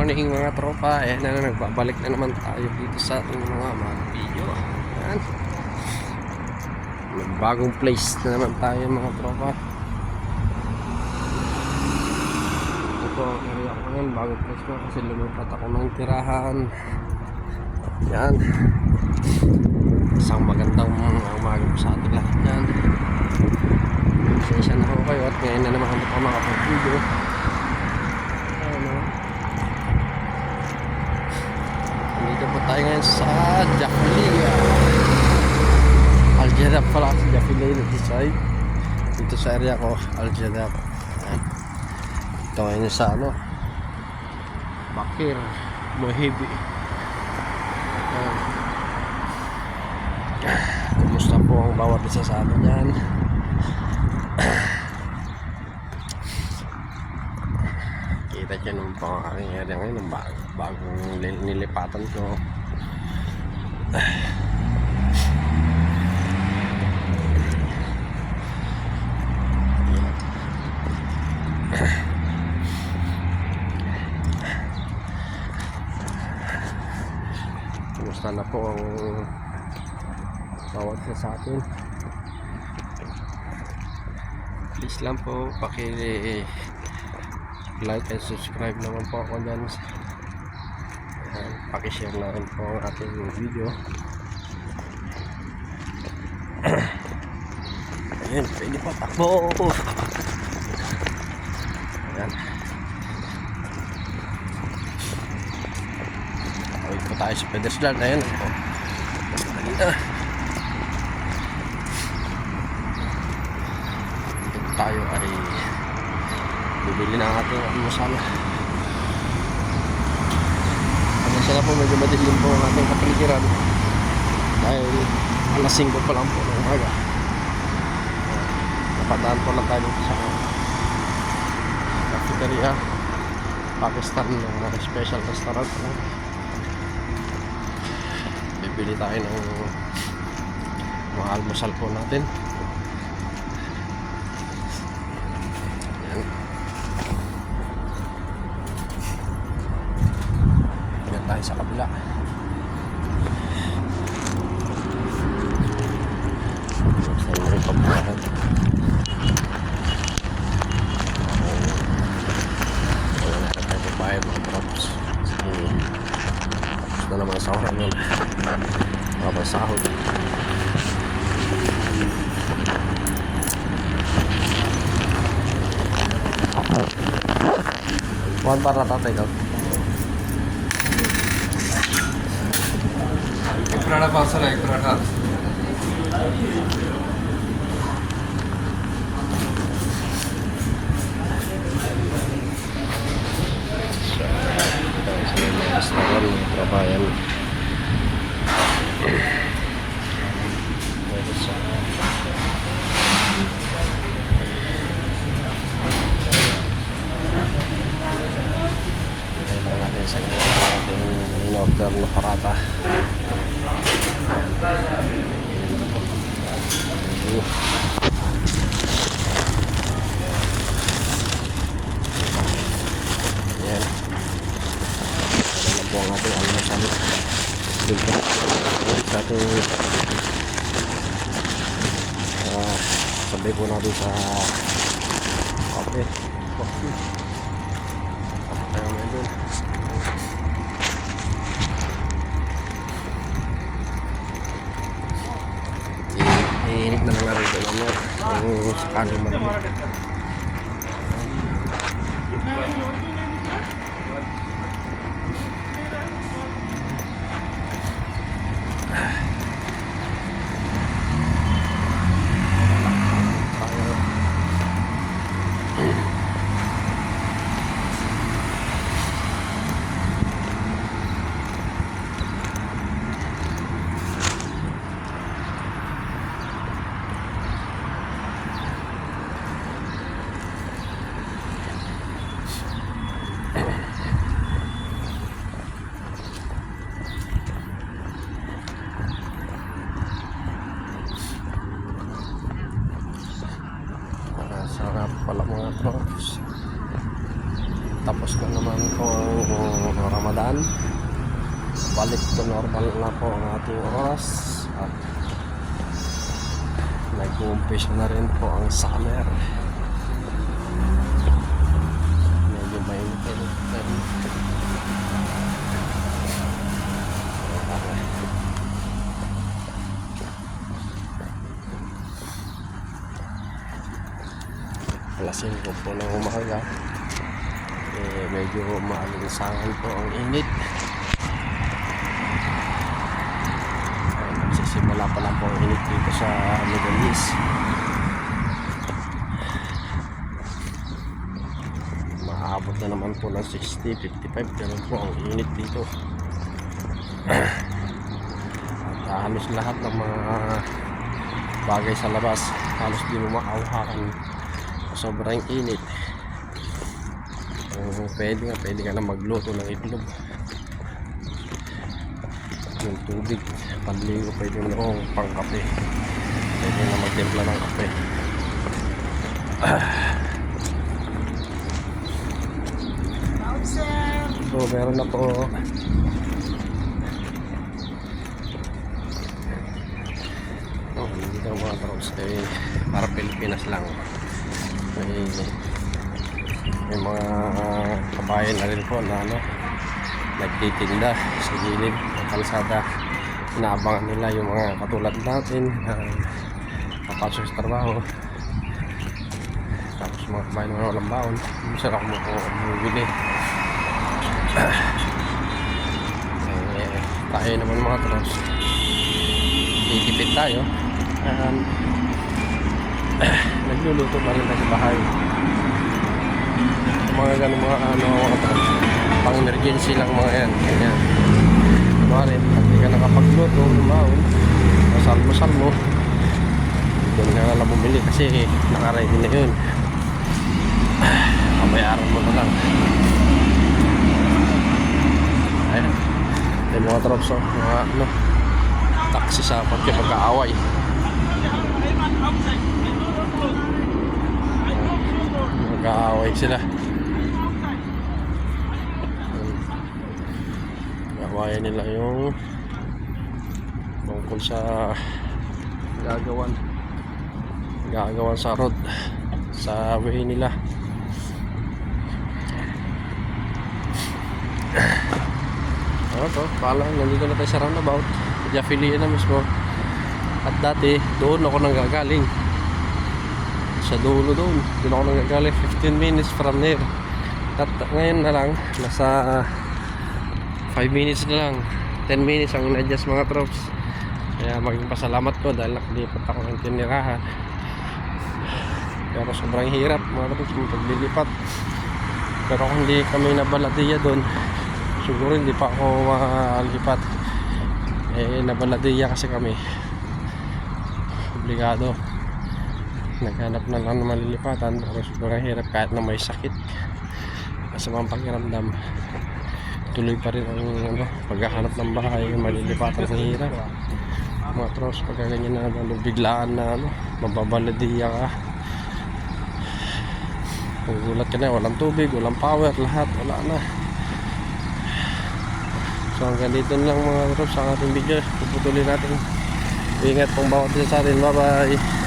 morning mga tropa. Ayan na, nagbabalik na naman tayo dito sa ating mga video. Ayan. Magbagong place na naman tayo mga tropa. Ito po ang area ko ngayon. Bagong place ko kasi lumipat ako ng tirahan. Ayan. Isang magandang umaga po sa ating lahat yan. Pasensya na ako kayo at ngayon na naman ako makapag-video. Dito po tayo ngayon sa Jafilia. Al-Jadab pala sa Jafilia dito sa area ko, Al-Jadab. Ito ngayon sa Bakir Mohibi. Kumusta po ang bawat isa sa amin yan? Kita dyan yung pang-aking area ngayon, bagong nilipatan ko. Kumusta na po ang bawat isa sa atin? Please lang po like and subscribe naman po ako dyan. Pakishare na rin po ang ating video. Ayan, pwede pa takbo. Ayan, tawid po tayo sa pedestrian. Ayan po, dito tayo ay bibili na ating almusal. Sana po medyo madilim po ang ating kapaligiran dahil alas 5 pa lang po ng umaga. Napadaan po lang tayo sa cafeteria Pakistan na special restaurant. Bibili tayo ng mga almusal po natin. Tayo sa kabila. Basta yung rin pagbuhan. Wala na tayo pagbayad mga props. Gusto na mga sahuran yun. Mga sahod. Kuhan para tatay daw. Paratha 500 है paratha Restaurant Trabayan. In-order na parata. Ayan. Ayan na po ang ating almusal. Dito sa ating sabay po natin sa kape. Tayo na doon. Iinit na lang rin naman kung sakali man. umuulan, balik to normal na po ang ating oras at nag-uumpisa na rin po ang summer. Medyo mainit pero alas 5 po ng umaga, medyo maalinsangan po ang init. Nagsisimula pa lang po ang init dito sa Middle East. Maabot na naman po ng 60, 55 ganun po ang init dito. At halos lahat ng mga bagay sa labas halos di mo maauhakan, sobrang init. Pwede ka na magluto ng itlog, yung tubig panligo, pwede mo na pang kape, pwede na magtimpla ng kape. So meron na po dito mga trolls, para Pilipinas lang. May mga kabayan na rin po na nagtitinda sa gilid ng kalsada. Inaabangan nila yung mga katulad natin papasok sa trabaho. Tapos mga kabayan na walang baon, minsan ako bumibili. Tayo naman mga trolls, titipid tayo, nagluluto pa rin tayo sa bahay. Mga ganun mga pang emergency lang mga yan, ganyan. Kumari, pag di ka nakapagluto, lumaon, masal mo, doon ka na lang bumili kasi nakaready na yun. Kabayaran mo na lang. Ayan, yung mga trops, mga taxi sa pagkakaaway. Mag-aaway sila. Awayan nila yung tungkol sa gagawan sa road, sa way nila. Ano to? Nandito na tayo sa roundabout, Jaffilia na mismo. At dati doon ako nanggagaling sa dulo, doon ako nanggagaling 15 minutes from there. At ngayon na lang nasa 5 minutes na lang, 10 minutes ang in-adjust mga troops. Kaya maging pasalamat ko dahil nakalipat ako ng tinirahan. Pero sobrang hirap mga troops yung paglilipat. Pero kung hindi kami nabaladiya doon, siguro hindi pa ako malipat. Nabaladiya kasi kami, obligado. Naghanap na lang ng malilipatan. Pero sobrang hirap kahit na may sakit, masamang pakiramdam, tuloy pa rin ang paghahanap ng bahay, malilipatan ng hirap. Mga troops, pagka ganyan na biglaan na mababaladiya ka, magugulat ka na, walang tubig, walang power, lahat wala na. So hanggang dito lang mga troops ang ating video, puputulin natin. Ingat pong bawat isa sa atin. Bye bye.